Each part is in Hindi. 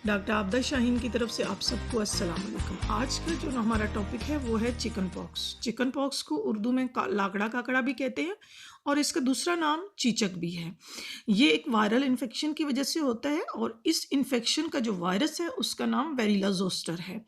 डॉक्टर आबदा शाहीन की तरफ से आप सबको अस्सलाम वालेकुम। आज का जो हमारा टॉपिक है वो है चिकन पॉक्स। चिकन पॉक्स को उर्दू में लाकड़ा काकड़ा भी कहते हैं और इसका दूसरा नाम चीचक भी है। ये एक वायरल इन्फेक्शन की वजह से होता है और इस इन्फेक्शन का जो वायरस है उसका नाम वेरिला जोस्टर है।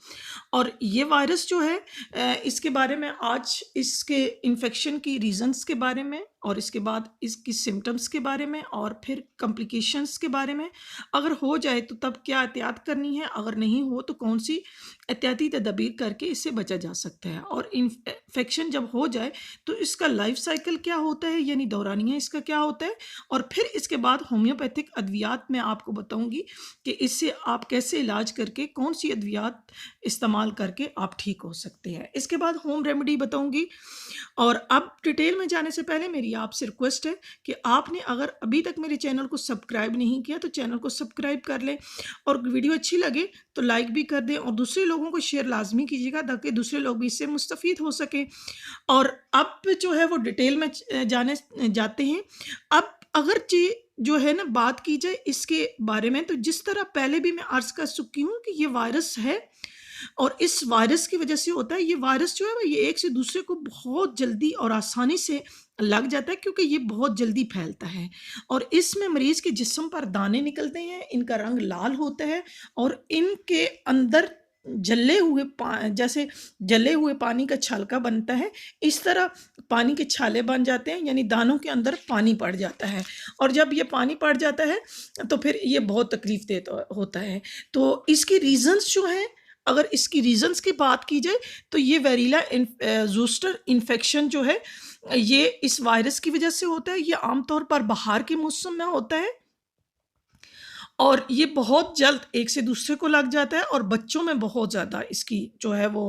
और ये वायरस जो है इसके बारे में आज इसके इन्फेक्शन की रीज़न्स के बारे में और इसके बाद इसकी सिम्टम्स के बारे में और फिर कॉम्प्लिकेशंस के बारे में, अगर हो जाए तो तब क्या एहतियात करनी है, अगर नहीं हो तो कौन सी एहतियाती तदबीर करके इससे बचा जा सकता है, और इन्फेक्शन जब हो जाए तो इसका लाइफ साइकिल क्या होता है, यानी दौरानिया इसका क्या होता है। और फिर इसके बाद होम्योपैथिक अद्वियात मैं आपको बताऊंगी कि इससे आप कैसे इलाज करके कौन सी अद्वियात इस्तेमाल करके आप ठीक हो सकते हैं। इसके बाद होम रेमेडी बताऊंगी। और अब डिटेल में जाने से पहले मेरी आपसे रिक्वेस्ट है कि आपने अगर अभी तक मेरे चैनल को सब्सक्राइब नहीं किया तो चैनल को सब्सक्राइब कर लें, और वीडियो अच्छी लगे तो लाइक भी कर दें और दूसरे लोगों को शेयर लाजमी कीजिएगा ताकि दूसरे लोग भी इससे मुस्तफ़ीद हो सकें। और अब जो है वो डिटेल में जाते हैं। अब अगर जो है ना बात की जाए इसके बारे में, तो जिस तरह पहले भी मैं अर्ज़ कर चुकी हूँ कि ये वायरस है और इस वायरस की वजह से होता है। ये वायरस जो है ये एक से दूसरे को बहुत जल्दी और आसानी से लग जाता है क्योंकि ये बहुत जल्दी फैलता है और इसमें मरीज के जिस्म पर दाने निकलते हैं, इनका रंग लाल होता है और इनके अंदर जैसे जले हुए पानी का छलका बनता है, इस तरह पानी के छाले बन जाते हैं, यानी दानों के अंदर पानी पड़ जाता है। और जब ये पानी पड़ जाता है तो फिर ये बहुत तकलीफ देता होता है। तो इसकी रीजंस जो हैं, अगर इसकी रीजंस की बात की जाए तो ये वेरिला जोस्टर इन्फेक्शन जो है ये इस वायरस की वजह से होता है। ये आमतौर पर बाहर के मौसम में होता है और ये बहुत जल्द एक से दूसरे को लग जाता है और बच्चों में बहुत ज़्यादा इसकी जो है वो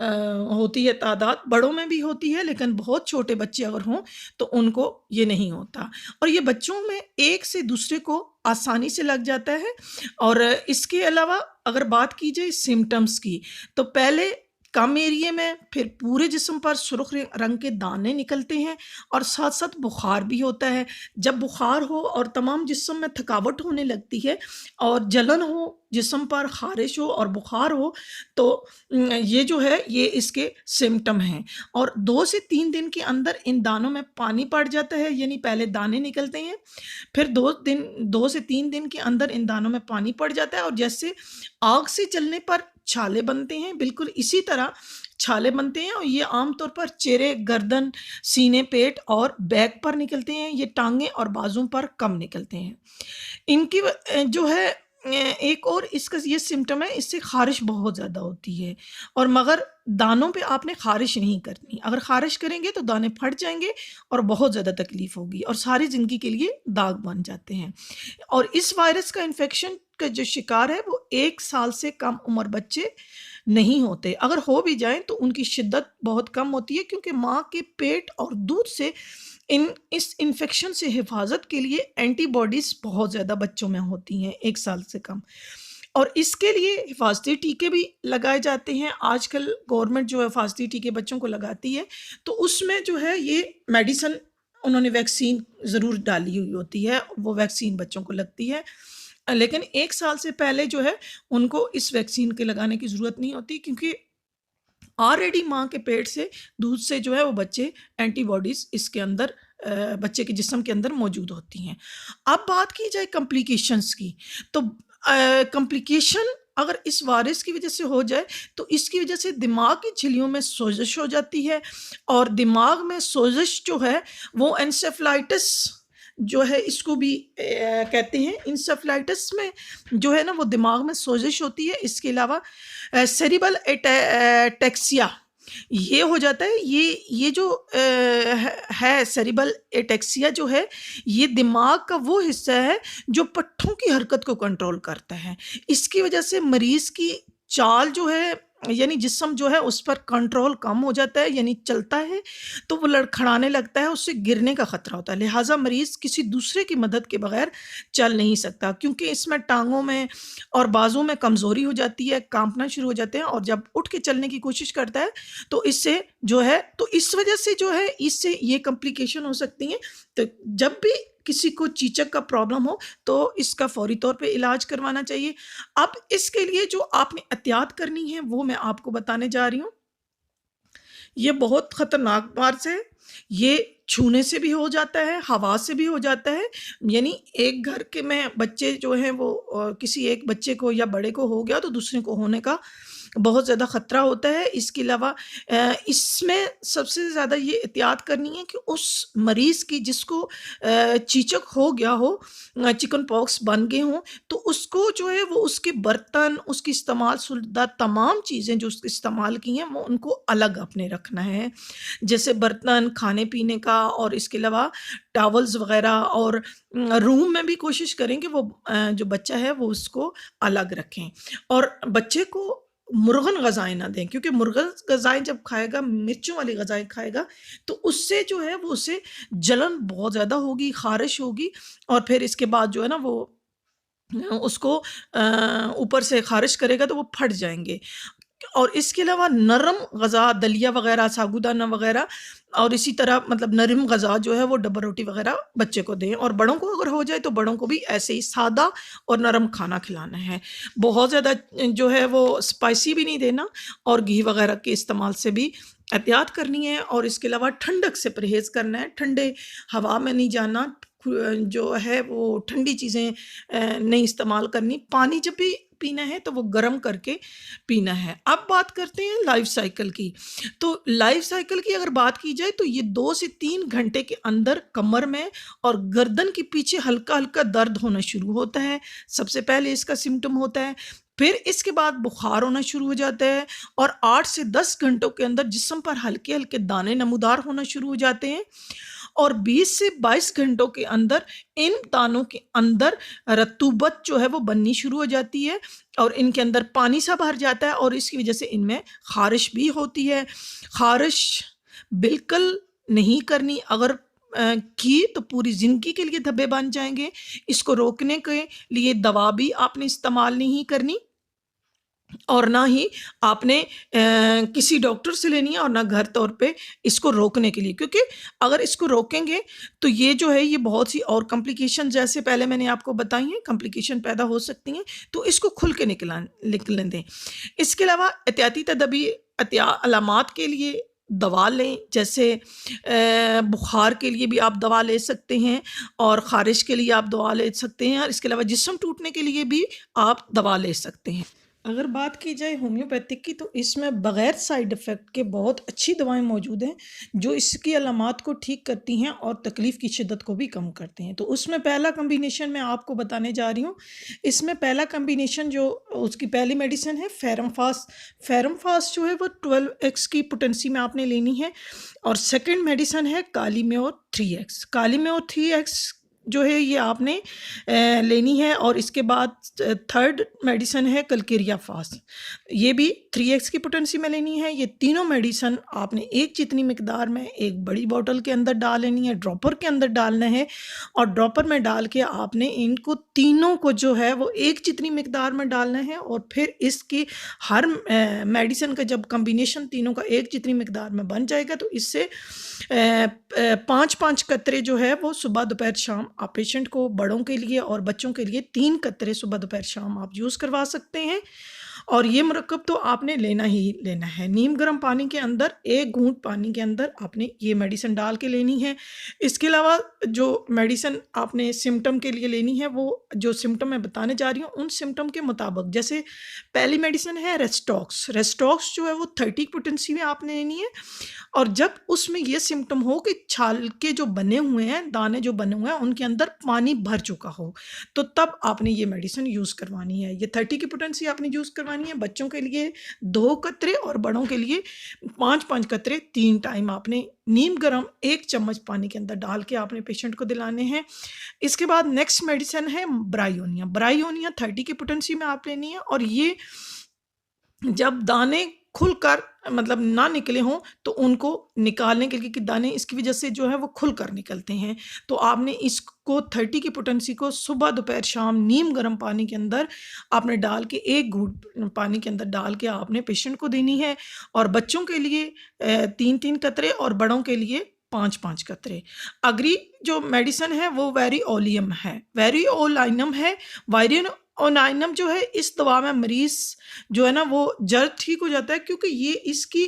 होती है तादाद। बड़ों में भी होती है लेकिन बहुत छोटे बच्चे अगर हों तो उनको ये नहीं होता, और ये बच्चों में एक से दूसरे को आसानी से लग जाता है। और इसके अलावा अगर बात की जाए सिम्टम्स की, तो पहले कम एरिया में, फिर पूरे जिस्म पर सुर्ख रंग के दाने निकलते हैं और साथ साथ बुखार भी होता है। जब बुखार हो और तमाम जिस्म में थकावट होने लगती है और जलन हो, जिस्म पर ख़ारिश हो और बुखार हो, तो ये जो है ये इसके सिम्टम हैं। और 2 से 3 दिन के अंदर इन दानों में पानी पड़ जाता है, यानी पहले दाने निकलते हैं, फिर 2 से 3 दिन के अंदर इन दानों में पानी पड़ जाता है और जैसे आग से जलने पर छाले बनते हैं, बिल्कुल इसी तरह छाले बनते हैं। और ये आमतौर पर चेहरे, गर्दन, सीने, पेट और बैक पर निकलते हैं। ये टांगें और बाजुओं पर कम निकलते हैं। इनकी जो है एक और इसका ये सिम्टम है, इससे ख़ारिश बहुत ज़्यादा होती है, और मगर दानों पे आपने ख़ारिश नहीं करनी। अगर ख़ारिश करेंगे तो दाने फट जाएंगे और बहुत ज़्यादा तकलीफ़ होगी और सारी ज़िंदगी के लिए दाग बन जाते हैं। और इस वायरस का इन्फेक्शन का जो शिकार है वो 1 साल से कम उम्र बच्चे नहीं होते। अगर हो भी जाएँ तो उनकी शिद्दत बहुत कम होती है क्योंकि माँ के पेट और दूध से इस इन्फेक्शन से हिफाजत के लिए एंटीबॉडीज़ बहुत ज़्यादा बच्चों में होती हैं 1 साल से कम, और इसके लिए हिफाजती टीके भी लगाए जाते हैं। आजकल गवर्नमेंट जो है हिफाजती टीके बच्चों को लगाती है, तो उसमें जो है ये मेडिसिन, उन्होंने वैक्सीन ज़रूर डाली हुई होती है, वो वैक्सीन बच्चों को लगती है। लेकिन 1 साल से पहले जो है उनको इस वैक्सीन के लगाने की ज़रूरत नहीं होती क्योंकि ऑलरेडी माँ के पेट से, दूध से जो है वो बच्चे एंटीबॉडीज़ इसके अंदर बच्चे के जिस्म के अंदर मौजूद होती हैं। अब बात की जाए कॉम्प्लिकेशंस की, तो कॉम्प्लिकेशन अगर इस वायरस की वजह से हो जाए तो इसकी वजह से दिमाग की झिल्लियों में सोजिश हो जाती है, और दिमाग में सोजिश जो है वो एन्सेफलाइटिस जो है इसको भी कहते हैं। इंसेफ्लाइटिस में जो है ना वो दिमाग में सोजिश होती है। इसके अलावा सेरिबल एटेक्सिया ये हो जाता है। ये जो है सेरिबल एटेक्सिया जो है, ये दिमाग का वो हिस्सा है जो पट्ठों की हरकत को कंट्रोल करता है। इसकी वजह से मरीज़ की चाल जो है, यानी जिस्म जो है उस पर कंट्रोल कम हो जाता है, यानी चलता है तो वो लड़खड़ाने लगता है, उससे गिरने का ख़तरा होता है। लिहाजा मरीज़ किसी दूसरे की मदद के बगैर चल नहीं सकता क्योंकि इसमें टांगों में और बाजू में कमज़ोरी हो जाती है, कांपना शुरू हो जाते हैं, और जब उठ के चलने की कोशिश करता है तो इससे जो है, तो इस वजह से जो है इससे ये कॉम्प्लिकेशन हो सकती हैं। तो जब भी किसी को चीचक का प्रॉब्लम हो तो इसका फ़ौरी तौर पे इलाज करवाना चाहिए। अब इसके लिए जो आपने एहतियात करनी है वो मैं आपको बताने जा रही हूँ। ये बहुत खतरनाक वायरस है। ये छूने से भी हो जाता है, हवा से भी हो जाता है। यानी एक घर के में बच्चे जो हैं वो किसी एक बच्चे को या बड़े को हो गया तो दूसरे को होने का बहुत ज़्यादा ख़तरा होता है। इसके अलावा इसमें सबसे ज़्यादा ये एहतियात करनी है कि उस मरीज़ की जिसको चीचक हो गया हो, चिकन पॉक्स बन गए हों, तो उसको जो है वो उसके बर्तन, उसकी इस्तेमाल शुदा तमाम चीज़ें जो उसके इस्तेमाल की हैं वो उनको अलग अपने रखना है। जैसे बर्तन, खाने-पीने का और इसके अलावा टॉवल्स वग़ैरह और रूम में भी कोशिश करें कि वो जो बच्चा है वो उसको अलग रखें। और बच्चे को मुर्ग़न ग़ज़ाएँ ना दें, क्योंकि मुर्ग़न ग़ज़ाएँ जब खाएगा, मिर्चों वाली ग़ज़ाएँ खाएगा, तो उससे जो है वो उसे जलन बहुत ज़्यादा होगी, ख़ारिश होगी और फिर इसके बाद जो है ना वो उसको ऊपर से ख़ारिश करेगा तो वो फट जाएँगे। और इसके अलावा नरम ग़ज़ा, दलिया वग़ैरह, साबूदाना वग़ैरह और इसी तरह मतलब नरम ग़ज़ा जो है वो डब्बा रोटी वग़ैरह बच्चे को दें। और बड़ों को अगर हो जाए तो बड़ों को भी ऐसे ही सादा और नरम खाना खिलाना है। बहुत ज़्यादा जो है वो स्पाइसी भी नहीं देना और घी वग़ैरह के इस्तेमाल से भी एहतियात करनी है। और इसके अलावा ठंडक से परहेज़ करना है, ठंडे हवा में नहीं जाना, जो है वो ठंडी चीज़ें नहीं इस्तेमाल करनी। पानी जब भी पीना है तो वो गर्म करके पीना है। अब बात करते हैं लाइफ़ साइकिल की। तो लाइफ़ साइकिल की अगर बात की जाए तो ये 2 से 3 घंटे के अंदर कमर में और गर्दन के पीछे हल्का-हल्का दर्द होना शुरू होता है। सबसे पहले इसका सिम्पटम होता है। फिर इसके बाद बुखार होना शुरू हो जाता है और 8 से 10 घंटों के अंदर जिस्म पर हल्के-हल्के दाने नमूदार होना शुरू हो जाते हैं और 20 से 22 घंटों के अंदर इन दानों के अंदर रतूबत जो है वो बननी शुरू हो जाती है और इनके अंदर पानी सा भर जाता है और इसकी वजह से इनमें ख़ारिश भी होती है। ख़ारिश बिल्कुल नहीं करनी, अगर की तो पूरी ज़िंदगी के लिए धब्बे बन जाएँगे। इसको रोकने के लिए दवा भी आपने इस्तेमाल नहीं करनी और ना ही आपने किसी डॉक्टर से लेनी है और ना घर तौर पे इसको रोकने के लिए, क्योंकि अगर इसको रोकेंगे तो ये जो है ये बहुत सी और कॉम्प्लिकेशन जैसे पहले मैंने आपको बताई हैं कॉम्प्लिकेशन पैदा हो सकती हैं, तो इसको खुल के निकलने दें। इसके अलावा एहतियाती तदबीर अलामात के लिए दवा लें, जैसे बुखार के लिए भी आप दवा ले सकते हैं और ख़ारिश के लिए आप दवा ले सकते हैं और इसके अलावा जिस्म टूटने के लिए भी आप दवा ले सकते हैं। अगर बात की जाए होम्योपैथिक की तो इसमें बग़ैर साइड इफ़ेक्ट के बहुत अच्छी दवाएँ मौजूद हैं, जो इसकी अलामात को ठीक करती हैं और तकलीफ़ की शिद्दत को भी कम करती हैं। तो उसमें पहला कॉम्बिनेशन मैं आपको बताने जा रही हूँ। इसमें पहला कॉम्बिनेशन जो उसकी पहली मेडिसिन है फेरमफास। फेरमफास जो है वो 12x की पोटेंसी में आपने लेनी है और सेकंड मेडिसिन है कालीम्योर 3x। कालीम्योर 3x जो है ये आपने लेनी है और इसके बाद थर्ड मेडिसिन है कलकेरिया फास्ट। ये भी 3x की पोटेंसी में लेनी है। ये तीनों मेडिसिन आपने एक जितनी मिकदार में एक बड़ी बोतल के अंदर डाल लेनी है, ड्रॉपर के अंदर डालना है और ड्रॉपर में डाल के आपने इनको तीनों को जो है वो एक जितनी मिकदार में डालना है और फिर इसकी हर मेडिसिन का जब कॉम्बिनेशन तीनों का एक जितनी मिकदार में बन जाएगा तो इससे 5-5 कतरे जो है वो सुबह दोपहर शाम आप पेशेंट को, बड़ों के लिए और बच्चों के लिए 3 कतरे सुबह दोपहर शाम आप यूज़ करवा सकते हैं। और ये मुरक्कब तो आपने लेना ही लेना है। नीम गर्म पानी के अंदर 1 घूंट पानी के अंदर आपने ये मेडिसिन डाल के लेनी है। इसके अलावा जो मेडिसिन आपने सिम्पटम के लिए लेनी है वो जो सिम्पटम मैं बताने जा रही हूँ उन सिम्पटम के मुताबिक, जैसे पहली मेडिसिन है रेस्टॉक्स। रेस्टॉक्स जो है वो 30 पोटेंसी में आपने लेनी है और जब उसमें ये सिम्पटम हो कि छाल के जो बने हुए हैं, दाने जो बने हुए हैं उनके अंदर पानी भर चुका हो, तो तब आपने ये मेडिसिन यूज़ करवानी है। ये 30 की पोटेंसी आपने यूज़ करवानी है। बच्चों के लिए 2 कतरे और बड़ों के लिए 5-5 कतरे 3 टाइम आपने नीम गर्म 1 चम्मच पानी के अंदर डाल के आपने पेशेंट को दिलाने हैं। इसके बाद नेक्स्ट मेडिसिन है ब्रायोनिया। ब्रायोनिया 30 की पोटेंसी में आप लेनी है और ये जब दाने खुलकर मतलब ना निकले हों तो उनको निकालने के लिए कि दाने इसकी वजह से जो है वो खुलकर निकलते हैं, तो आपने इसको 30 की पोटेंसी को सुबह दोपहर शाम नीम गर्म पानी के अंदर आपने डाल के 1 घूंट पानी के अंदर डाल के आपने पेशेंट को देनी है। और बच्चों के लिए 3-3 कतरे और बड़ों के लिए 5-5 कतरे। अगली जो मेडिसिन है वो वेरिओलियम है, वेरिओलाइनम है। वेरिओलाइनम जो है इस दवा में मरीज़ जो है ना वो जल्द ठीक हो जाता है, क्योंकि ये इसकी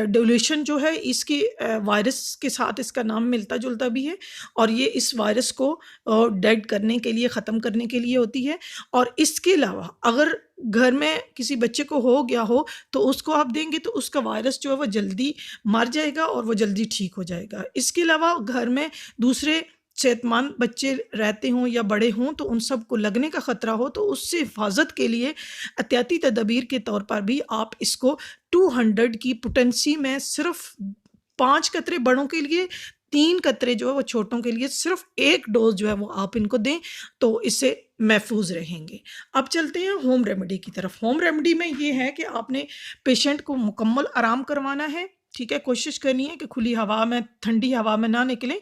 ड्यूरेशन जो है इसकी वायरस के साथ इसका नाम मिलता-जुलता भी है, और ये इस वायरस को डेड करने के लिए, ख़त्म करने के लिए होती है। और इसके अलावा अगर घर में किसी बच्चे को हो गया हो तो उसको आप देंगे तो उसका वायरस जो है वो जल्दी मर जाएगा और वो जल्दी ठीक हो जाएगा। इसके अलावा घर में दूसरे सेहतमंद बच्चे रहते हों या बड़े हों तो उन सबको लगने का ख़तरा हो, तो उससे हिफाजत के लिए एहतियाती तदबीर के तौर पर भी आप इसको 200 की पोटेंसी में सिर्फ़ 5 कतरे बड़ों के लिए, 3 कतरे जो है वो छोटों के लिए, सिर्फ़ 1 डोज़ जो है वो आप इनको दें, तो इससे महफूज़ रहेंगे। अब चलते हैं होम रेमेडी की तरफ। होम रेमेडी में ये है कि आपने पेशेंट को मुकम्मल आराम करवाना है, ठीक है? कोशिश करनी है कि खुली हवा में, ठंडी हवा में ना निकलें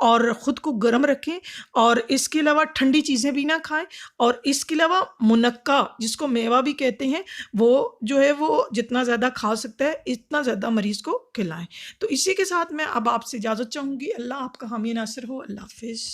और ख़ुद को गर्म रखें, और इसके अलावा ठंडी चीज़ें भी ना खाएँ, और इसके अलावा मुनक्का जिसको मेवा भी कहते हैं, वो जो है वो जितना ज़्यादा खा सकता है इतना ज़्यादा मरीज़ को खिलाएँ। तो इसी के साथ मैं अब आपसे इजाज़त चाहूँगी। अल्लाह आपका हामी नासिर हो। अल्लाह हाफ़िज़।